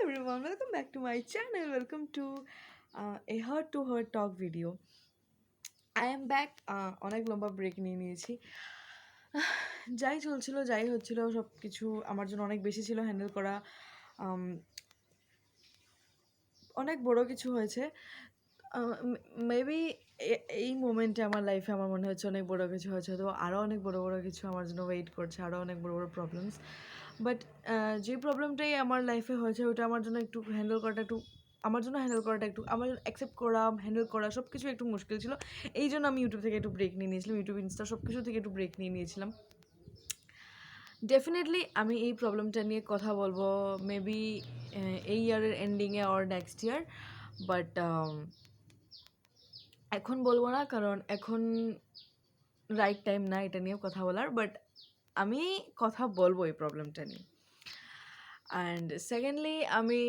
everyone, welcome back to my channel. Welcome to a heart to heart talk video. I am back. অনেক লম্বা break নিয়ে নিয়েছি। যাই চলছিল যাই হচ্ছিল সব কিছু আমার জন্য অনেক বেশি ছিল হ্যান্ডেল করা। অনেক বড় কিছু হয়েছে। মেবি এই মোমেন্টে আমার লাইফে আমার মনে হচ্ছে অনেক বড় কিছু হয়েছে, তো আরও অনেক বড় বড় কিছু আমার জন্য ওয়েট করছে, আরও অনেক বড় বড় প্রবলেমস। বাট যে প্রবলেমটাই আমার লাইফে হয়েছে ওটা আমার জন্য একটু হ্যান্ডেল করাটা একটু আমার অ্যাকসেপ্ট করা, হ্যান্ডেল করা সব কিছু একটু মুশকিল ছিল। এই জন্য আমি ইউটিউব থেকে একটু ব্রেক নিয়ে নিয়েছিলাম, ইউটিউব ইনস্টা সব কিছু থেকে একটু ব্রেক নিয়ে নিয়েছিলাম। ডেফিনেটলি আমি এই প্রবলেমটা নিয়ে কথা বলবো মেবি এই ইয়ারের এন্ডিংয়ে অর নেক্সট ইয়ার, বাট এখন বলবো না, কারণ এখন রাইট টাইম না এটা নিয়ে কথা বলার। বাট আমি কথা বলবো এই প্রবলেমটা নিয়ে। অ্যান্ড সেকেন্ডলি আমি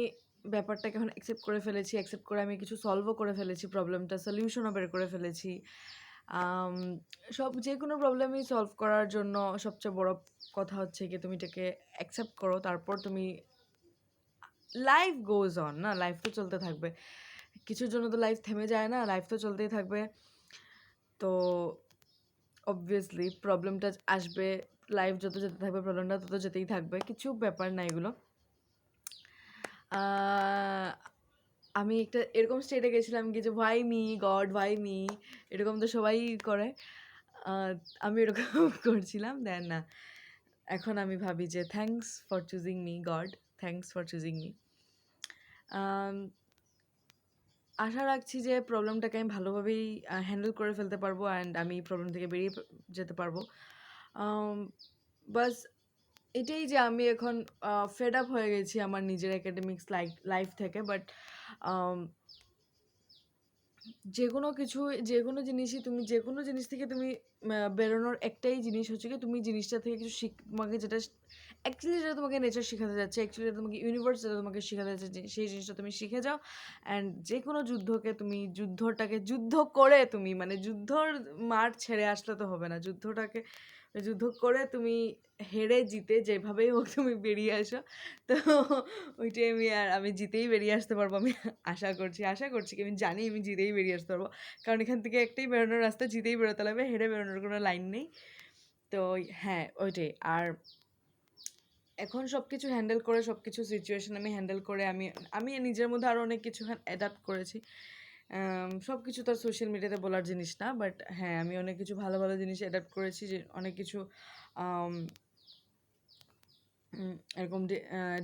ব্যাপারটাকে এখন অ্যাকসেপ্ট করে ফেলেছি, অ্যাকসেপ্ট করে আমি কিছু সলভও করে ফেলেছি, প্রবলেমটা সলিউশনও বের করে ফেলেছি। যে কোনো প্রবলেমই সলভ করার জন্য সবচেয়ে বড় কথা হচ্ছে কি তুমি এটাকে অ্যাকসেপ্ট করো, তারপর তুমি লাইফ গোজ অন, না লাইফ তো চলতে থাকবে, কিছুর জন্য তো লাইফ থেমে যায় না, লাইফ তো চলতেই থাকবে। তো অবভিয়াসলি প্রবলেমটা আসবে, লাইফ যত যেতে থাকবে প্রবলেমটা তত যেতেই থাকবে, কিছু ব্যাপার না এগুলো। আমি একটা এরকম স্টেটে গেছিলাম কি যে ভাই মি গড, ভাই মি, এরকম তো সবাই করে, আমি এরকম করছিলাম। দেন না, এখন আমি ভাবি যে thanks for choosing me God, thanks for choosing me. আশা রাখছি যে প্রবলেমটাকে আমি ভালোভাবেই হ্যান্ডেল করে ফেলতে পারবো অ্যান্ড আমি প্রবলেম থেকে বেরিয়ে যেতে পারবো। বাস এটাই যে আমি এখন ফেড আপ হয়ে গেছি আমার নিজের একাডেমিক্স লাইফ থেকে। বাট যে কোনো জিনিসই তুমি যে কোনো জিনিস থেকে তুমি বেরোনোর একটাই জিনিস হচ্ছে কি, তুমি জিনিসটা থেকে কিছু তোমাকে যেটা অ্যাকচুয়ালি যেটা তোমাকে নেচার শেখাতে যাচ্ছে, অ্যাকচুয়ালি যেটা তোমাকে ইউনিভার্স যেটা তোমাকে শেখাতে যাচ্ছে, সেই জিনিসটা তুমি শিখে যাও। অ্যান্ড যে কোনো যুদ্ধকে তুমি যুদ্ধ করে তুমি মানে যুদ্ধর মাঠ ছেড়ে আসলে তো হবে না, যুদ্ধ করে তুমি হেরে জিতে যেভাবেই হোক তুমি বেরিয়ে আসো। তো ওইটাই আমি জিতেই বেরিয়ে আসতে পারবো, আমি আশা করছি কি আমি জানি আমি জিতেই বেরিয়ে আসতে পারবো, কারণ এখান থেকে একটাই বেরোনোর রাস্তা, জিতেই বেরোতে লাগবে, হেরে বেরোনোর কোনো লাইন নেই। তো হ্যাঁ ওইটাই। আর এখন সব কিছু হ্যান্ডেল করে, সব কিছু সিচুয়েশন আমি হ্যান্ডেল করে আমি নিজের মধ্যে আরও অনেক কিছু অ্যাডাপ্ট করেছি। সব কিছু তো আর সোশ্যাল মিডিয়াতে বলার জিনিস না, বাট হ্যাঁ আমি অনেক কিছু ভালো ভালো জিনিস অ্যাডাপ্ট করেছি, যে অনেক কিছু এরকম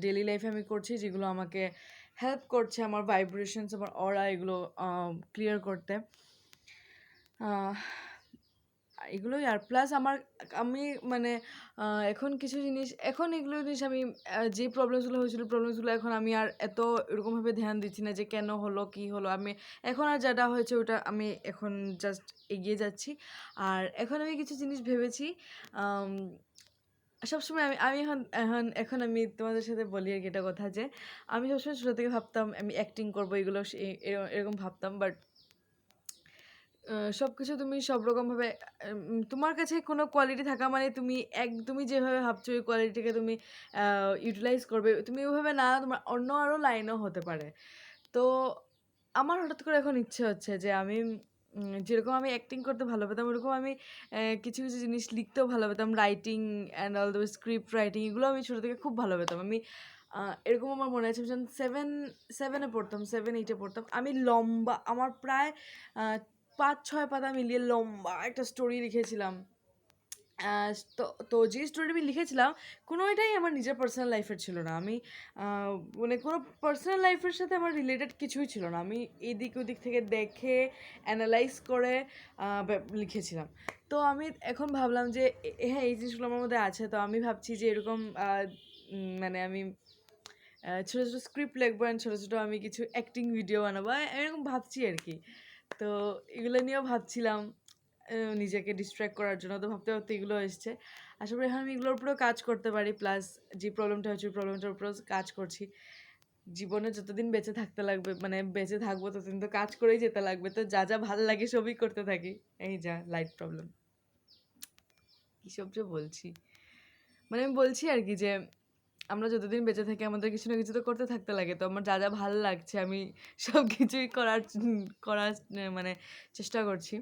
ডেলি লাইফে আমি করছি যেগুলো আমাকে হেল্প করছে আমার ভাইব্রেশনস, আমার অরা এগুলো ক্লিয়ার করতে। এগুলোই। আর প্লাস আমি মানে এখন এগুলো জিনিস আমি যে প্রবলেমসগুলো এখন আমি আর এত এরকমভাবে ধ্যান দিচ্ছি না যে কেন হলো কী হলো, আমি এখন আর যেটা হয়েছে ওটা আমি এখন জাস্ট এগিয়ে যাচ্ছি। আর এখন আমি কিছু জিনিস ভেবেছি, সবসময় আমি এখন আমি তোমাদের সাথে বলি আর কি এটা কথা, যে আমি সবসময় ছোটো থেকে ভাবতাম আমি অ্যাক্টিং করবো, এগুলো এরকম ভাবতাম। বাট সব কিছু তুমি সব রকমভাবে তোমার কাছে কোনো কোয়ালিটি থাকা মানে তুমি যেভাবে ভাবছো ওই কোয়ালিটিকে তুমি ইউটিলাইজ করবে, তুমি ওইভাবে না, তোমার অন্য আরও লাইনও হতে পারে। তো আমার হঠাৎ করে এখন ইচ্ছে হচ্ছে যে আমি যেরকম আমি অ্যাক্টিং করতে ভালো পেতাম, ওরকম আমি কিছু কিছু জিনিস লিখতেও ভালো পেতাম, writing and all the script writing, এগুলো আমি ছোটো থেকে খুব ভালো পেতাম। আমি এরকম আমার মনে আছে যখন সেভেনে পড়তাম, 7-8-এ পড়তাম, আমি লম্বা আমার প্রায় 5-6 পাতা মিলিয়ে লম্বা একটা স্টোরি লিখেছিলাম। তো তো যে স্টোরি আমি লিখেছিলাম কোনোটাই আমার নিজের পার্সোনাল লাইফের ছিল না, আমি মানে কোনো পার্সোনাল লাইফের সাথে আমার রিলেটেড কিছুই ছিল না, আমি এদিক ওদিক থেকে দেখে অ্যানালাইজ করে লিখেছিলাম। তো আমি এখন ভাবলাম যে হ্যাঁ এই জিনিসগুলো আমার মধ্যে আছে, তো আমি ভাবছি যে এরকম মানে আমি ছোটো ছোটো স্ক্রিপ্ট লিখবো অ্যান্ড ছোটো ছোটো আমি কিছু অ্যাক্টিং ভিডিও বানাবো, এরকম ভাবছি আর কি। তো এগুলো নিয়েও ভাবছিলাম নিজেকে ডিস্ট্র্যাক্ট করার জন্য, তো ভাবতে ভাবতে এগুলো এসছে। আশা করি এখন আমি এগুলোর উপরেও কাজ করতে পারি, প্লাস যে প্রবলেমটা হচ্ছে ওই প্রবলেমটার উপরেও কাজ করছি। জীবনে যতদিন বেঁচে থাকতে লাগবে মানে বেঁচে থাকবো ততদিন তো কাজ করেই যেতে লাগবে, তো যা যা ভাল লাগে সবই করতে থাকি। এই যা লাইট প্রবলেম, কী সব যে বলছি, মানে আমি বলছি আর কি যে আমরা যতদিন বেঁচে থাকি আমাদের কিছু না কিছু তো করতে থাকতে লাগে। তো আমার যা, যা ভাল লাগছে আমি সবকিছুই করার মানে চেষ্টা করছি।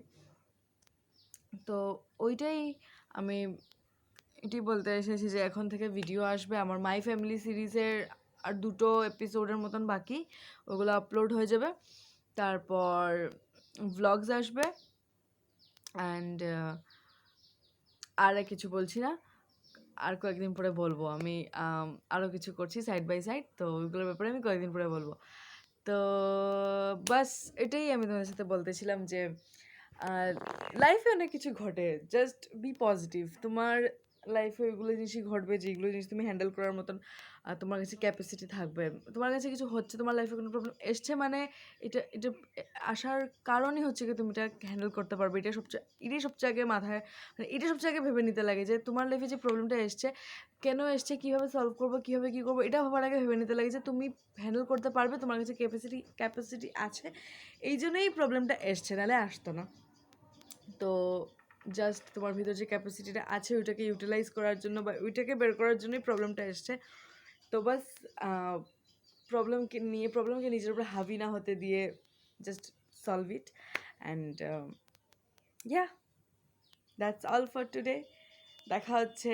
তো ওইটাই আমি এটাই বলতে এসেছি যে এখন থেকে ভিডিও আসবে। আমার মাই ফ্যামিলি সিরিজের আর ২ টো এপিসোডের মতন বাকি। ওগুলো আপলোড হয়ে যাবে। তারপর ভ্লগস আসবে অ্যান্ড আর কিছু বলছি না। আর কয়েকদিন পরে বলবো। আমি আরও কিছু করছি সাইড বাই সাইড। তো ওইগুলোর ব্যাপারে আমি কয়েকদিন পরে বলবো। তো বাস এটাই আমি তোমাদের সাথে বলতেছিলাম যে লাইফে অনেক কিছু ঘটে। Just be positive. তোমার লাইফে ওইগুলো জিনিসই ঘটবে যেগুলো জিনিস তুমি হ্যান্ডেল করার মতন তোমার কাছে ক্যাপাসিটি থাকবে। তোমার কাছে কিছু হচ্ছে, তোমার লাইফে কোনো প্রবলেম এসছে মানে এটা এটা আসার কারণই হচ্ছে কি তুমি এটা হ্যান্ডেল করতে পারবে। এটাই সবচেয়ে আগে মাথায় মানে এটা সবচেয়ে আগে ভেবে নিতে লাগে যে তোমার লাইফে যে প্রবলেমটা এসছে, কেন এসছে, কীভাবে সলভ করবো, কীভাবে কী করবো, এটা ভাবার আগে ভেবে নিতে লাগে যে তুমি হ্যান্ডেল করতে পারবে, তোমার কাছে ক্যাপাসিটি আছে। এই জন্যই প্রবলেমটা এসছে, নাহলে আসতো না। তো জাস্ট তোমার ভিতর যে ক্যাপাসিটিটা আছে ওইটাকে ইউটিলাইজ করার জন্য বা ওইটাকে বের করার জন্যই প্রবলেমটা এসছে। তো বাস প্রবলেমকে নিজের উপরে হাবি না হতে দিয়ে just solve it and yeah that's all for today. দেখা হচ্ছে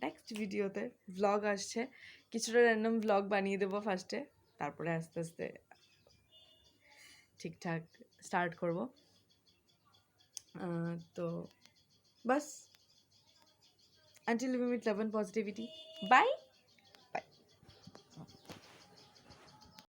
নেক্সট ভিডিওতে। ভ্লগ আসছে, কিছুটা র্যান্ডম ভ্লগ বানিয়ে দেবো ফার্স্টে, তারপরে আস্তে আস্তে ঠিকঠাক স্টার্ট করব। তো বাস, until we meet love and positivity, bye.